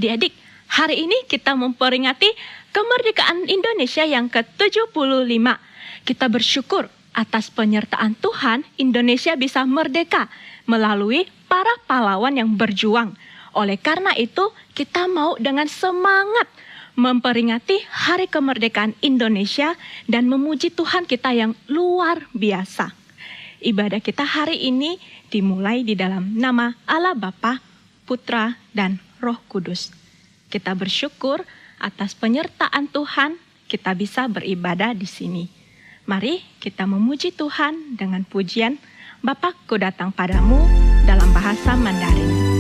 Adik-adik, hari ini kita memperingati kemerdekaan Indonesia yang ke-75. Kita bersyukur atas penyertaan Tuhan, Indonesia bisa merdeka melalui para pahlawan yang berjuang. Oleh karena itu, kita mau dengan semangat memperingati Hari Kemerdekaan Indonesia dan memuji Tuhan kita yang luar biasa. Ibadah kita hari ini dimulai di dalam nama Allah Bapa, Putra, dan Roh Kudus. Kita bersyukur atas penyertaan Tuhan, kita bisa beribadah di sini. Mari kita memuji Tuhan dengan pujian Bapakku datang padamu dalam bahasa Mandarin.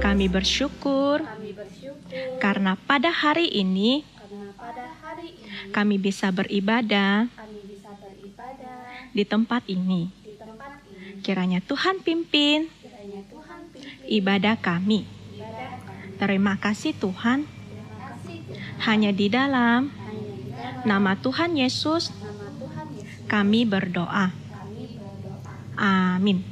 Kami bersyukur karena pada hari ini kami bisa beribadah di tempat ini. Kiranya Tuhan pimpin ibadah kami. Terima kasih Tuhan. Hanya di dalam nama Tuhan Yesus kami berdoa. Amin.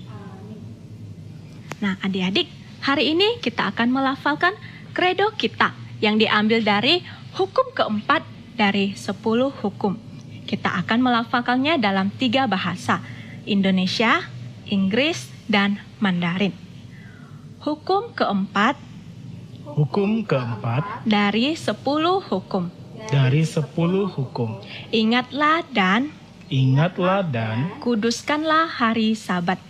Nah, adik-adik, hari ini kita akan melafalkan kredo kita yang diambil dari hukum keempat dari 10 hukum. Kita akan melafalkannya dalam 3 bahasa, Indonesia, Inggris, dan Mandarin. Hukum keempat dari 10 hukum. Ingatlah dan kuduskanlah hari Sabat.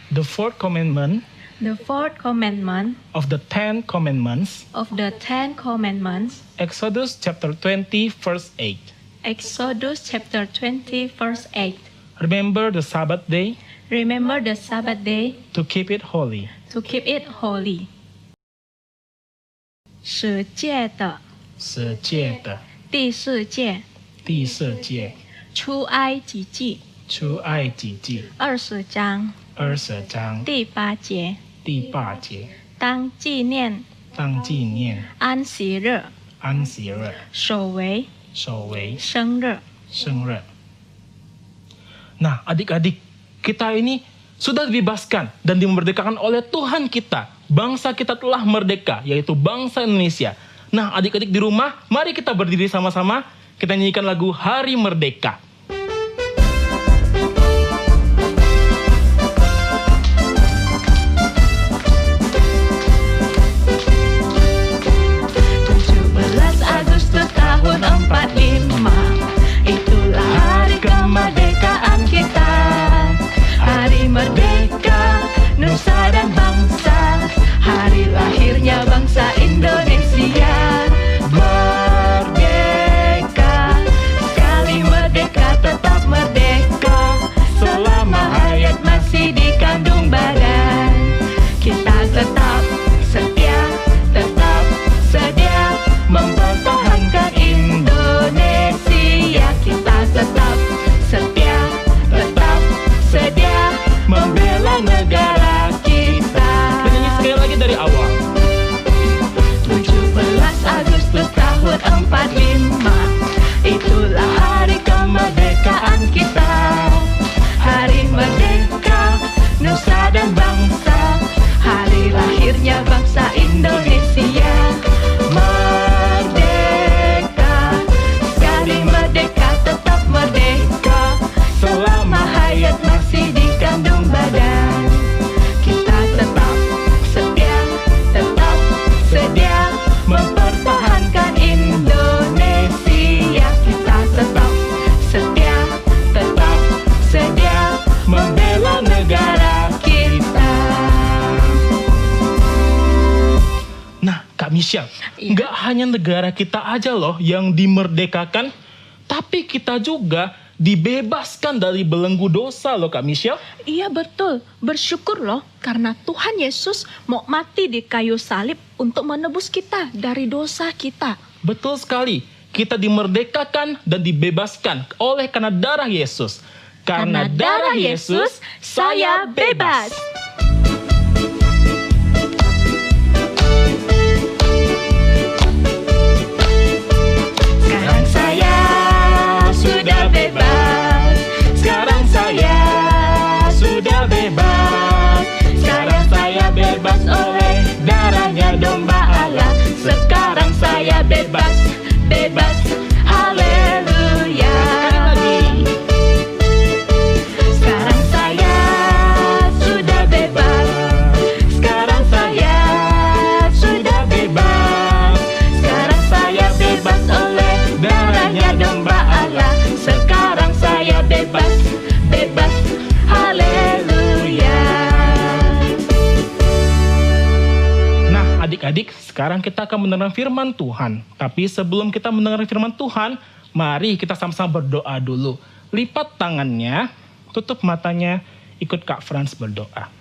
The fourth commandment of the Ten Commandments, Exodus chapter 20 verse 8. Remember the Sabbath day to keep it holy. 十诫的第四诫，出埃及记20章第8节，当纪念安息日，守为生日。 Nah, adik-adik, kita ini sudah dibebaskan dan dimerdekakan oleh Tuhan kita. Bangsa kita telah merdeka, yaitu bangsa Indonesia. Nah, adik-adik di rumah, mari kita berdiri sama-sama. Kita nyanyikan lagu Hari Merdeka. tetap setia, tetap sedia membela negara kita. Kita nyanyi sekali lagi dari awal. 17 Agustus tahun 45, itulah hari kemerdekaan kita. Hari merdeka, nusa dan bangsa, hari lahirnya bangsa Indonesia. Merdeka, sekali merdeka tetap merdeka, selama hayat masih dikandung badan. Kita tetap setia, tetap sedia mempertahankan Indonesia. Kita tetap setia, tetap sedia membela negara kita. Nah, Kak Michelle, Iya. nggak hanya negara kita aja loh yang dimerdekakan, tapi kita juga dibebaskan dari belenggu dosa loh Kak Michelle. Iya betul, bersyukur loh karena Tuhan Yesus mau mati di kayu salib untuk menebus kita dari dosa kita. Betul sekali, kita dimerdekakan dan dibebaskan oleh karena darah Yesus. Karena darah Yesus, saya bebas. Sekarang saya sudah bebas. Sekarang saya sudah bebas. Sekarang saya bebas oleh darahnya domba Allah. Sekarang saya bebas, bebas, haleluya. Sekarang saya sudah bebas. Sekarang saya sudah bebas. Sekarang saya bebas oleh darahnya domba Allah. Sekarang saya bebas, bebas, haleluya. Nah, adik-adik, sekarang kita akan mendengar firman Tuhan. Tapi sebelum kita mendengar firman Tuhan, mari kita sama-sama berdoa dulu. Lipat tangannya, tutup matanya, ikut Kak Frans berdoa.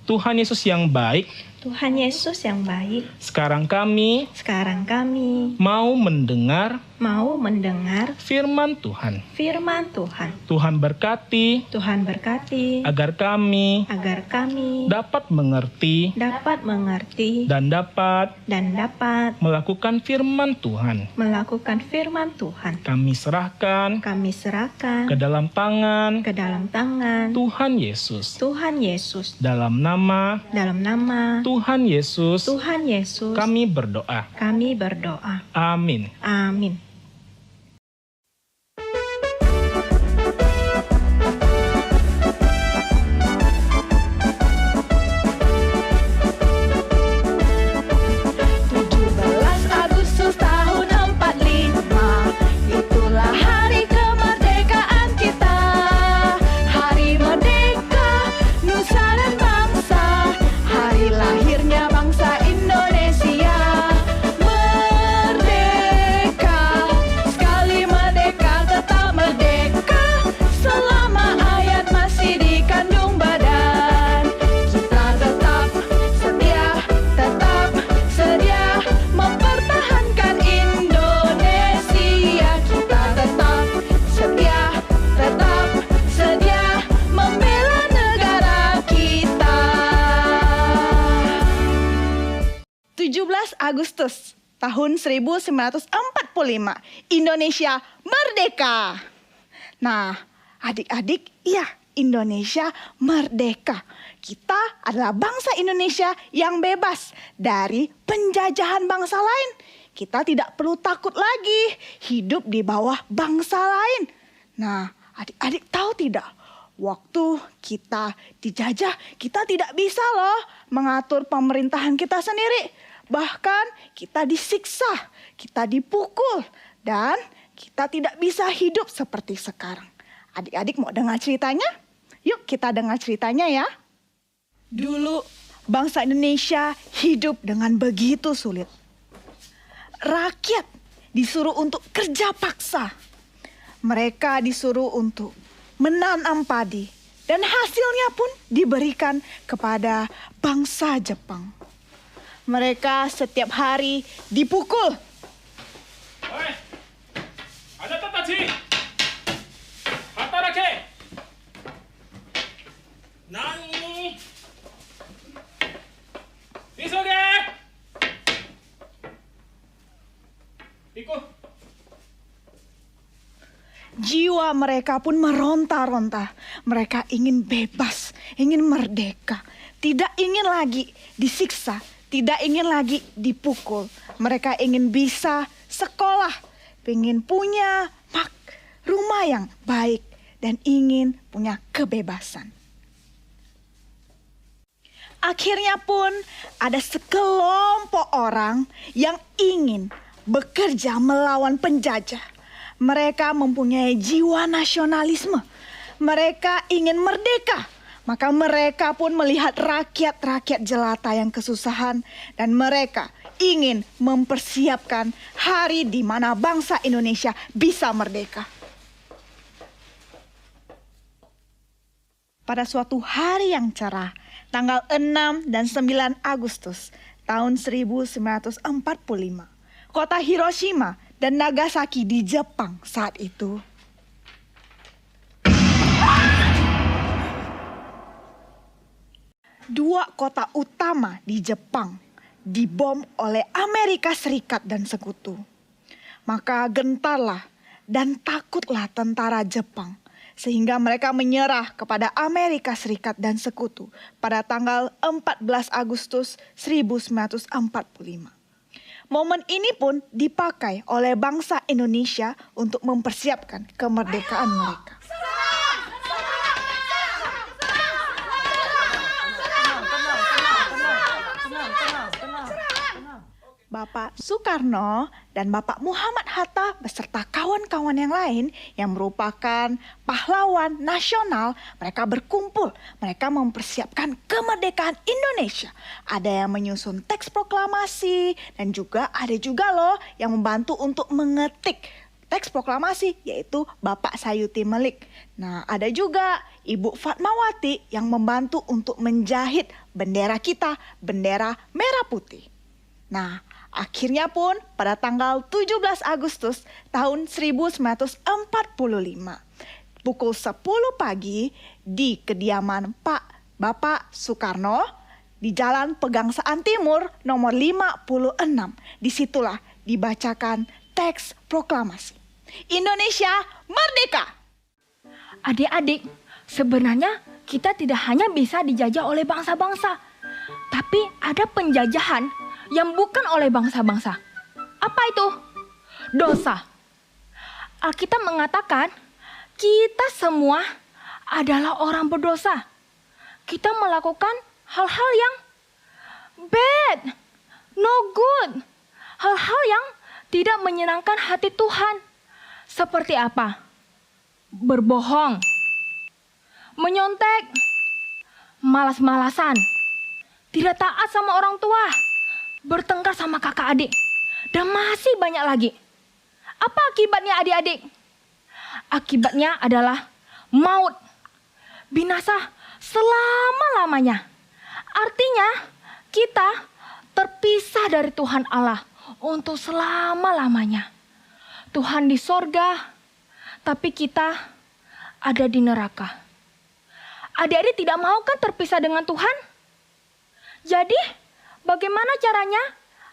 Tuhan Yesus yang baik, Tuhan Yesus yang baik, sekarang kami sekarang kami mau mendengar mau mendengar firman Tuhan. firman Tuhan. Tuhan berkati Tuhan berkati agar kami agar kami dapat mengerti dapat mengerti dan dapat dan dapat melakukan firman Tuhan. melakukan firman Tuhan. Kami serahkan Kami serahkan ke dalam tangan ke dalam tangan Tuhan Yesus. Tuhan Yesus. Dalam nama Dalam nama Tuhan Yesus, Tuhan Yesus kami berdoa. kami berdoa. Amin. Amin. Agustus tahun 45, itulah hari kemerdekaan kita. Hari merdeka, nusa dan bangsa, hari lahirnya bangsa Indonesia. Merdeka, sekali merdeka tetap merdeka, selama ayat masih dikandung badan. Kita tetap setia, tetap sedia mempertahankan Indonesia. Kita tetap setia, tetap sedia membela negara kita. 17 Agustus tahun 1945, Indonesia merdeka. Nah, adik-adik, iya, Indonesia merdeka. Kita adalah bangsa Indonesia yang bebas dari penjajahan bangsa lain. Kita tidak perlu takut lagi hidup di bawah bangsa lain. Nah, adik-adik tahu tidak? Waktu kita dijajah, kita tidak bisa loh mengatur pemerintahan kita sendiri. Bahkan kita disiksa, kita dipukul, dan kita tidak bisa hidup seperti sekarang. Adik-adik mau dengar ceritanya? Yuk kita dengar ceritanya ya. Dulu bangsa Indonesia hidup dengan begitu sulit. Rakyat disuruh untuk kerja paksa. Mereka disuruh untuk menanam padi. Dan hasilnya pun diberikan kepada bangsa Jepang. Mereka setiap hari dipukul. Ada tataji. Ikut. Jiwa mereka pun meronta-ronta. Mereka ingin bebas, ingin merdeka. Tidak ingin lagi disiksa, tidak ingin lagi dipukul. Mereka ingin bisa sekolah, ingin punya rumah yang baik, dan ingin punya kebebasan. Akhirnya pun ada sekelompok orang yang ingin bekerja melawan penjajah. Mereka mempunyai jiwa nasionalisme. Mereka ingin merdeka. Maka mereka pun melihat rakyat-rakyat jelata yang kesusahan. Dan mereka ingin mempersiapkan hari di mana bangsa Indonesia bisa merdeka. Pada suatu hari yang cerah, tanggal 6 dan 9 Agustus tahun 1945, kota Hiroshima dan Nagasaki di Jepang saat itu dua kota utama di Jepang dibom oleh Amerika Serikat dan sekutu. Maka gentarlah dan takutlah tentara Jepang, sehingga mereka menyerah kepada Amerika Serikat dan sekutu pada tanggal 14 Agustus 1945. Momen ini pun dipakai oleh bangsa Indonesia untuk mempersiapkan kemerdekaan mereka. Bapak Soekarno dan Bapak Muhammad Hatta beserta kawan-kawan yang lain yang merupakan pahlawan nasional, mereka berkumpul, mereka mempersiapkan kemerdekaan Indonesia. Ada yang menyusun teks proklamasi dan ada juga loh yang membantu untuk mengetik teks proklamasi, yaitu Bapak Sayuti Melik. Nah, ada juga Ibu Fatmawati yang membantu untuk menjahit bendera kita, bendera merah putih. Nah, akhirnya pun pada tanggal 17 Agustus tahun 1945, pukul 10 pagi di kediaman Bapak Soekarno di Jalan Pegangsaan Timur nomor 56. Disitulah dibacakan teks proklamasi. Indonesia merdeka! Adik-adik, sebenarnya kita tidak hanya bisa dijajah oleh bangsa-bangsa, tapi ada penjajahan yang bukan oleh bangsa-bangsa. Apa itu? Dosa. Alkitab mengatakan kita semua adalah orang berdosa. Kita melakukan hal-hal yang bad, no good. Hal-hal yang tidak menyenangkan hati Tuhan. Seperti apa? Berbohong, menyontek, malas-malasan, tidak taat sama orang tua, bertengkar sama kakak adik, dan masih banyak lagi. Apa akibatnya adik-adik? Akibatnya adalah maut, binasa selama-lamanya. Artinya kita terpisah dari Tuhan Allah untuk selama-lamanya. Tuhan di sorga, tapi kita ada di neraka. Adik-adik tidak mau kan terpisah dengan Tuhan? Jadi bagaimana caranya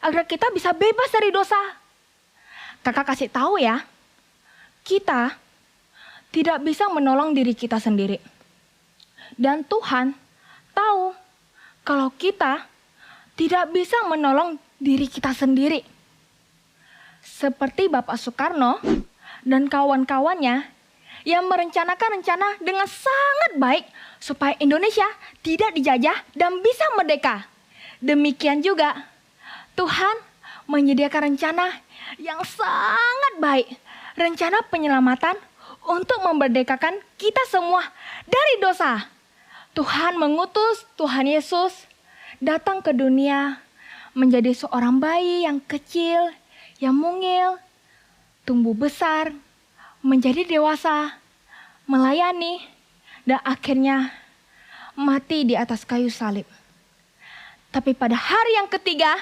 agar kita bisa bebas dari dosa? Kakak kasih tahu ya, kita tidak bisa menolong diri kita sendiri. Dan Tuhan tahu kalau kita tidak bisa menolong diri kita sendiri. Seperti Bapak Soekarno dan kawan-kawannya yang merencanakan rencana dengan sangat baik supaya Indonesia tidak dijajah dan bisa merdeka. Demikian juga Tuhan menyediakan rencana yang sangat baik, rencana penyelamatan untuk memerdekakan kita semua dari dosa. Tuhan mengutus Tuhan Yesus datang ke dunia menjadi seorang bayi yang kecil, yang mungil, tumbuh besar, menjadi dewasa, melayani, dan akhirnya mati di atas kayu salib. Tapi pada hari yang ketiga,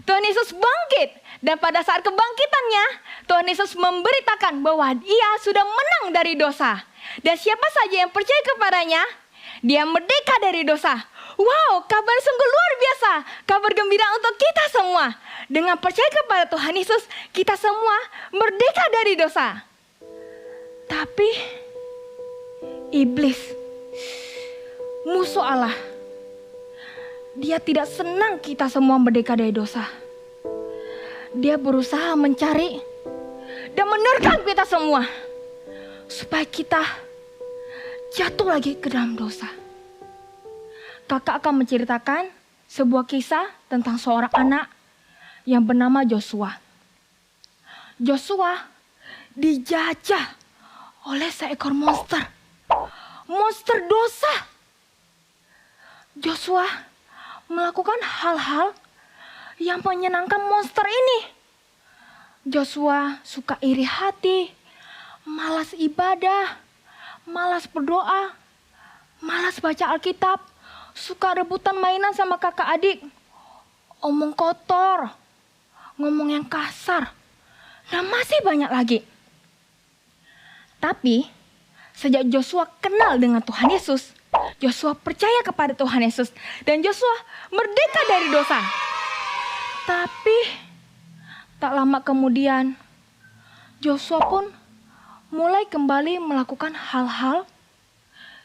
Tuhan Yesus bangkit. Dan pada saat kebangkitannya, Tuhan Yesus memberitakan bahwa Dia sudah menang dari dosa. Dan siapa saja yang percaya kepadanya, Dia merdeka dari dosa. Wow, kabar sungguh luar biasa. Kabar gembira untuk kita semua. Dengan percaya kepada Tuhan Yesus, kita semua merdeka dari dosa. Tapi iblis, musuh Allah, dia tidak senang kita semua merdeka dari dosa. Dia berusaha mencari dan menerkam kita semua supaya kita jatuh lagi ke dalam dosa. Kakak akan menceritakan sebuah kisah tentang seorang anak yang bernama Joshua. Joshua dijajah oleh seekor monster. Monster dosa. Joshua melakukan hal-hal yang menyenangkan monster ini. Joshua suka iri hati, malas ibadah, malas berdoa, malas baca Alkitab, suka rebutan mainan sama kakak adik, omong kotor, ngomong yang kasar, dan masih banyak lagi. Tapi sejak Joshua kenal dengan Tuhan Yesus, Joshua percaya kepada Tuhan Yesus, dan Joshua merdeka dari dosa. Tapi tak lama kemudian Joshua pun mulai kembali melakukan hal-hal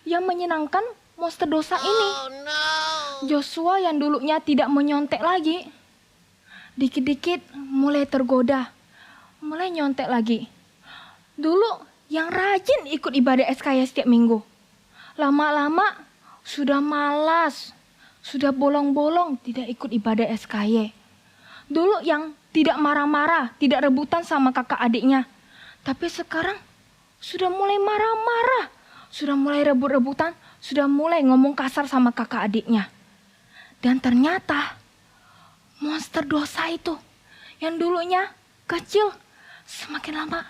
yang menyenangkan monster dosa ini. Joshua yang dulunya tidak menyontek lagi, dikit-dikit mulai tergoda, mulai nyontek lagi. Dulu yang rajin ikut ibadah SKY setiap minggu, lama-lama sudah malas, sudah bolong-bolong tidak ikut ibadah SKY. Dulu yang tidak marah-marah, tidak rebutan sama kakak adiknya, tapi sekarang sudah mulai marah-marah, sudah mulai rebut-rebutan, sudah mulai ngomong kasar sama kakak adiknya. Dan ternyata monster dosa itu yang dulunya kecil, semakin lama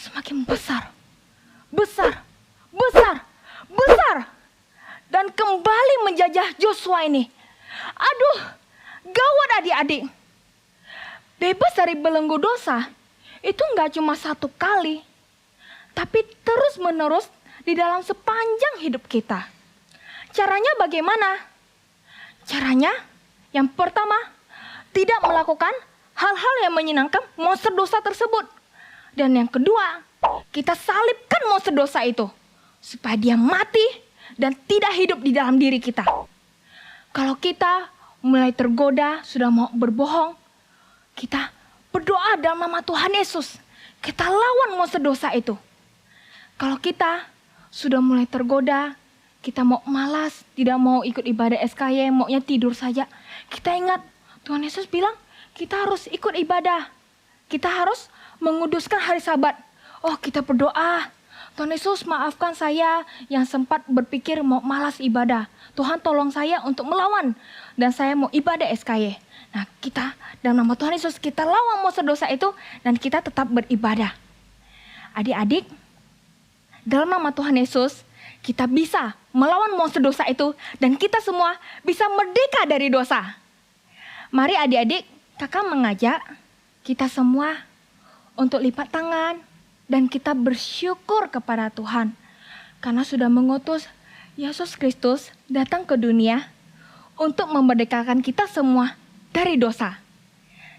semakin besar, besar, besar, besar, dan kembali menjajah Joshua ini. Aduh, gawat adik-adik. Bebas dari belenggu dosa itu nggak cuma satu kali, tapi terus-menerus di dalam sepanjang hidup kita. Caranya bagaimana? Caranya yang pertama, tidak melakukan hal-hal yang menyenangkan monster dosa tersebut. Dan yang kedua, kita salibkan monster dosa itu supaya dia mati dan tidak hidup di dalam diri kita. Kalau kita mulai tergoda, sudah mau berbohong, kita berdoa dalam nama Tuhan Yesus. Kita lawan monster dosa itu. Kalau kita sudah mulai tergoda, kita mau malas, tidak mau ikut ibadah SKY, maunya tidur saja. Kita ingat, Tuhan Yesus bilang, kita harus ikut ibadah. Kita harus menguduskan hari Sabat. Oh, kita berdoa, Tuhan Yesus maafkan saya yang sempat berpikir mau malas ibadah. Tuhan tolong saya untuk melawan dan saya mau ibadah SKY. Nah, kita dalam nama Tuhan Yesus kita lawan monster dosa itu dan kita tetap beribadah. Adik-adik, dalam nama Tuhan Yesus kita bisa melawan monster dosa itu dan kita semua bisa merdeka dari dosa. Mari adik-adik, kakak mengajak kita semua untuk lipat tangan dan kita bersyukur kepada Tuhan karena sudah mengutus Yesus Kristus datang ke dunia untuk memerdekakan kita semua dari dosa.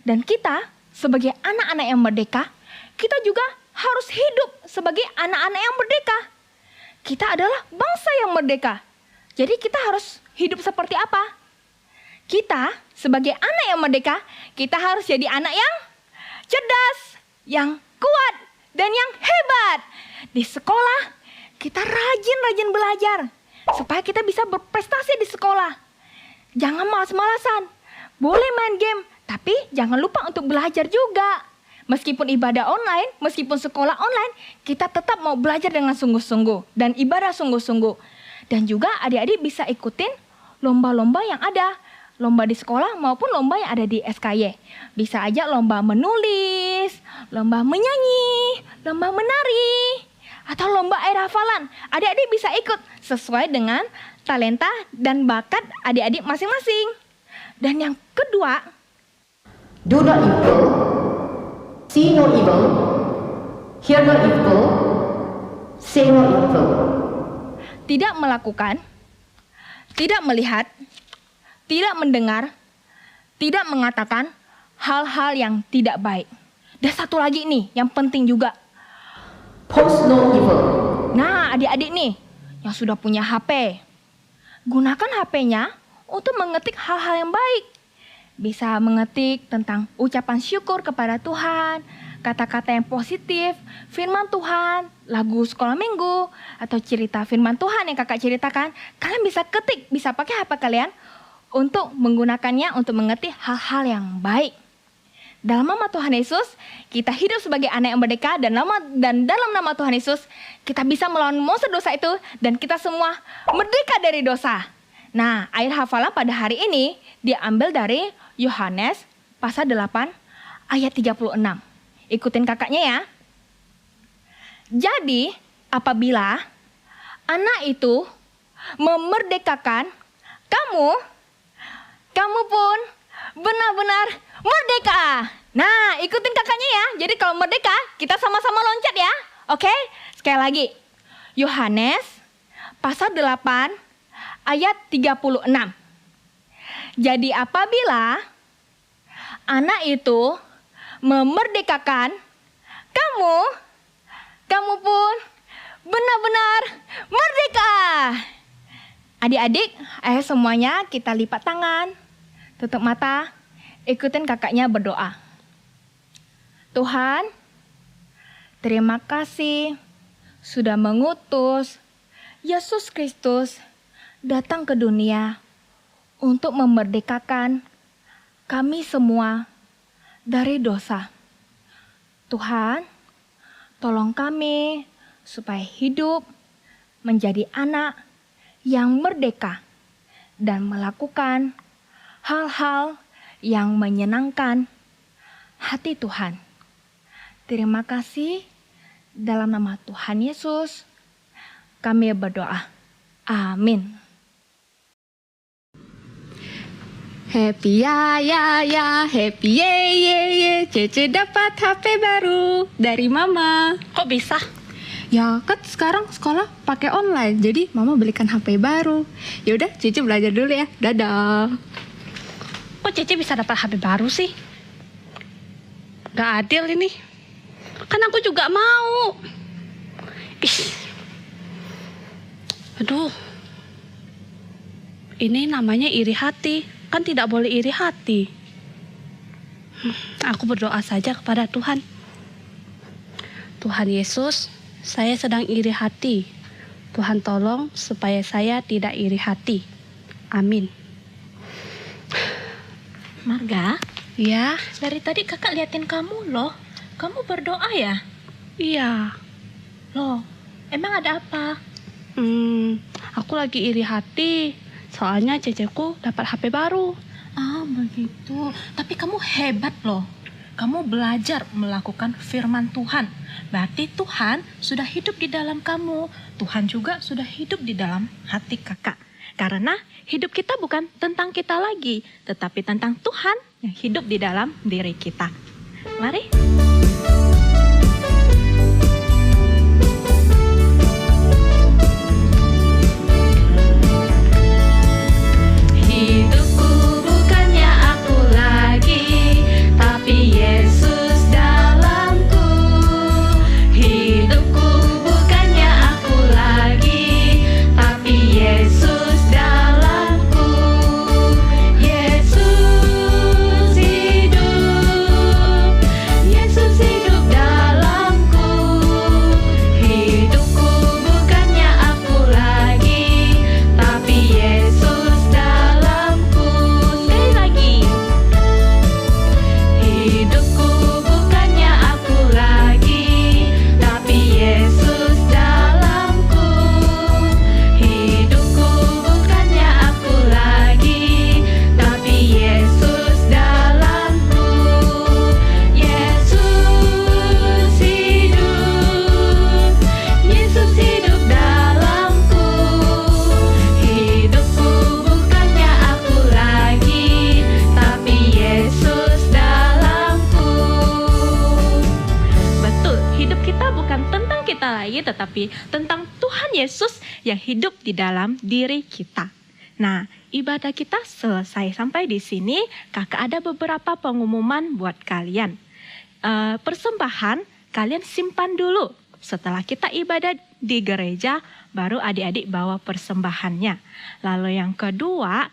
Dan kita sebagai anak-anak yang merdeka, kita juga harus hidup sebagai anak-anak yang merdeka. Kita adalah bangsa yang merdeka. Jadi kita harus hidup seperti apa? Kita sebagai anak yang merdeka, kita harus jadi anak yang cerdas, yang kuat, dan yang hebat. Di sekolah, kita rajin-rajin belajar supaya kita bisa berprestasi di sekolah. Jangan malas-malasan. Boleh main game, tapi jangan lupa untuk belajar juga. Meskipun ibadah online, meskipun sekolah online, kita tetap mau belajar dengan sungguh-sungguh dan ibadah sungguh-sungguh. Dan juga adik-adik bisa ikutin lomba-lomba yang ada. Lomba di sekolah maupun lomba yang ada di SKY. Bisa aja lomba menulis, lomba menyanyi, lomba menari, atau lomba air hafalan. Adik-adik bisa ikut sesuai dengan talenta dan bakat adik-adik masing-masing. Dan yang kedua, do no evil, see no evil, hear no evil, say no evil. tidak melakukan tidak melihat, tidak mendengar, tidak mengatakan hal-hal yang tidak baik. Dan satu lagi nih, yang penting juga. Post no evil. Nah, adik-adik nih, yang sudah punya HP, gunakan HP-nya untuk mengetik hal-hal yang baik. Bisa mengetik tentang ucapan syukur kepada Tuhan, kata-kata yang positif, firman Tuhan, lagu sekolah minggu, atau cerita firman Tuhan yang kakak ceritakan. Kalian bisa ketik, bisa pakai HP kalian untuk menggunakannya untuk mengetik hal-hal yang baik. Dalam nama Tuhan Yesus, kita hidup sebagai anak yang merdeka dan dalam nama Tuhan Yesus, kita bisa melawan monster dosa itu dan kita semua merdeka dari dosa. Nah, ayat hafalan pada hari ini diambil dari Yohanes pasal 8 ayat 36. Ikutin kakaknya ya. Jadi, apabila anak itu memerdekakan kamu pun benar-benar merdeka. Nah, ikutin kakaknya ya. Jadi kalau merdeka, kita sama-sama loncat ya. Oke? Sekali lagi. Yohanes pasal 8 ayat 36. Jadi apabila anak itu memerdekakan kamu pun benar-benar merdeka. Adik-adik, ayo semuanya kita lipat tangan, tutup mata, ikutin kakaknya berdoa. Tuhan, terima kasih sudah mengutus Yesus Kristus datang ke dunia untuk memerdekakan kami semua dari dosa. Tuhan, tolong kami supaya hidup menjadi anak yang merdeka dan melakukan hal-hal yang menyenangkan hati Tuhan. Terima kasih, dalam nama Tuhan Yesus kami berdoa. Amin. Happy ya, happy ye, Cece dapat HP baru dari mama. Kok bisa? Ya kan sekarang sekolah pakai online, jadi mama belikan HP baru. Yaudah, Cece belajar dulu ya. Dadah. Kok Cece bisa dapat HP baru sih? Gak adil ini. Kan aku juga mau. Ih. Aduh. Ini namanya iri hati. Kan tidak boleh iri hati. Aku berdoa saja kepada Tuhan. Tuhan Yesus, saya sedang iri hati. Tuhan tolong supaya saya tidak iri hati. Amin. Marga, Ya, dari tadi kakak liatin kamu loh. Kamu berdoa ya? iya. Loh, emang ada apa? Aku lagi iri hati. Soalnya ceceku dapat HP baru. Ah, begitu. Tapi kamu hebat loh. Kamu belajar melakukan firman Tuhan. Berarti Tuhan sudah hidup di dalam kamu. Tuhan juga sudah hidup di dalam hati kakak. Karena hidup kita bukan tentang kita lagi, tetapi tentang Tuhan yang hidup di dalam diri kita. Mari. Hidupku bukannya aku lagi, tapi Yesus dalamku. Hidupku bukannya aku lagi, tapi Yesus dalamku. Yesus hidup dalamku. Hidupku bukannya aku lagi, tapi Yesus dalamku. Sekali lagi. Hidupku bukannya aku lagi, tapi Yesus dalamku. Hidupku bukannya aku lagi, tapi Yesus dalamku. Yesus hidup dalamku. Hidupku bukannya aku lagi, tapi Yesus dalamku. Betul, hidup kita bukan tentang kita lagi, tetapi tentang Tuhan Yesus yang hidup di dalam diri kita. Nah, ibadah kita selesai sampai di sini. Kakak ada beberapa pengumuman buat kalian. Persembahan kalian simpan dulu. Setelah kita ibadah di gereja, baru adik-adik bawa persembahannya. Lalu yang kedua,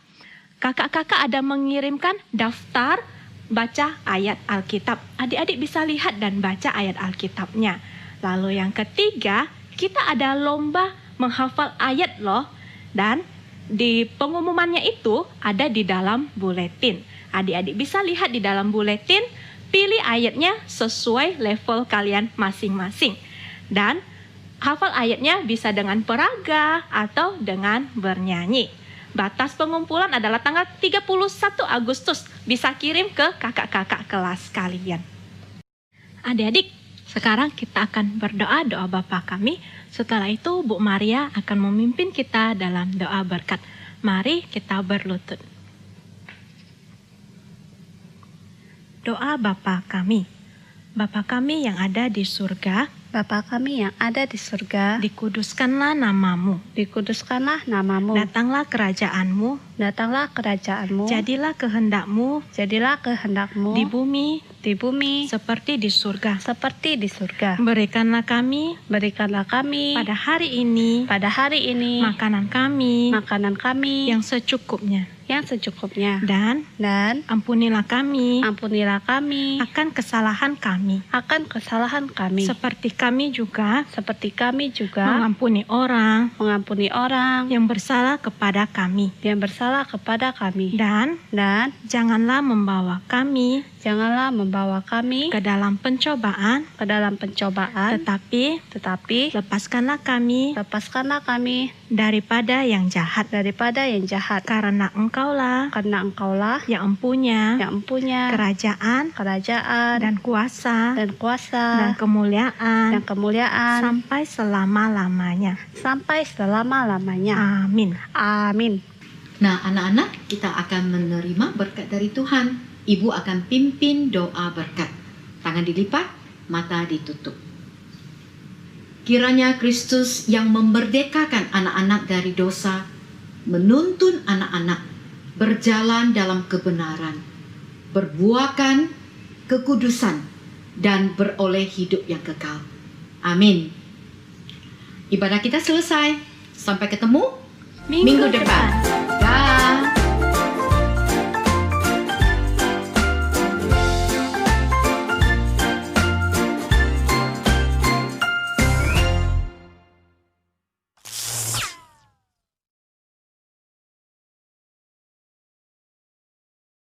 kakak-kakak ada mengirimkan daftar baca ayat Alkitab. Adik-adik bisa lihat dan baca ayat Alkitabnya. Lalu yang ketiga, kita ada lomba menghafal ayat loh. Dan di pengumumannya itu ada di dalam buletin. Adik-adik bisa lihat di dalam buletin, pilih ayatnya sesuai level kalian masing-masing. Dan hafal ayatnya bisa dengan peraga atau dengan bernyanyi. Batas pengumpulan adalah tanggal 31 Agustus. Bisa kirim ke kakak-kakak kelas kalian. Adik-adik, sekarang kita akan berdoa doa Bapa kami. Setelah itu Bu Maria akan memimpin kita dalam doa berkat. Mari kita berlutut. Doa Bapa kami. Bapa kami yang ada di surga, Bapa kami yang ada di surga, dikuduskanlah namamu. dikuduskanlah namamu. Datanglah kerajaanmu, Datanglah kerajaanmu. jadilah kehendakmu Jadilah kehendakmu di bumi di bumi seperti di surga. seperti di surga. Berikanlah kami Berikanlah kami pada hari ini pada hari ini makanan kami makanan kami yang secukupnya. yang secukupnya. Dan Dan ampunilah kami ampunilah kami akan kesalahan kami. akan kesalahan kami. Seperti kami juga Seperti kami juga mengampuni orang mengampuni orang yang bersalah kepada kami. yang bersalah kepada kami. Dan Dan janganlah membawa kami janganlah membawa kami ke dalam pencobaan, ke dalam pencobaan, tetapi lepaskanlah kami lepaskanlah kami daripada yang jahat. daripada yang jahat. Karena Engkaulah Karena Engkaulah yang empunya yang mempunyai kerajaan kerajaan dan kuasa dan kuasa dan kemuliaan dan kemuliaan sampai selama-lamanya. sampai selama-lamanya. Amin. Amin. Nah, anak-anak, kita akan menerima berkat dari Tuhan. Ibu akan pimpin doa berkat. Tangan dilipat, mata ditutup. Kiranya Kristus yang memerdekakan anak-anak dari dosa, menuntun anak-anak berjalan dalam kebenaran, berbuahkan kekudusan, dan beroleh hidup yang kekal. Amin. Ibadah kita selesai. Sampai ketemu minggu depan.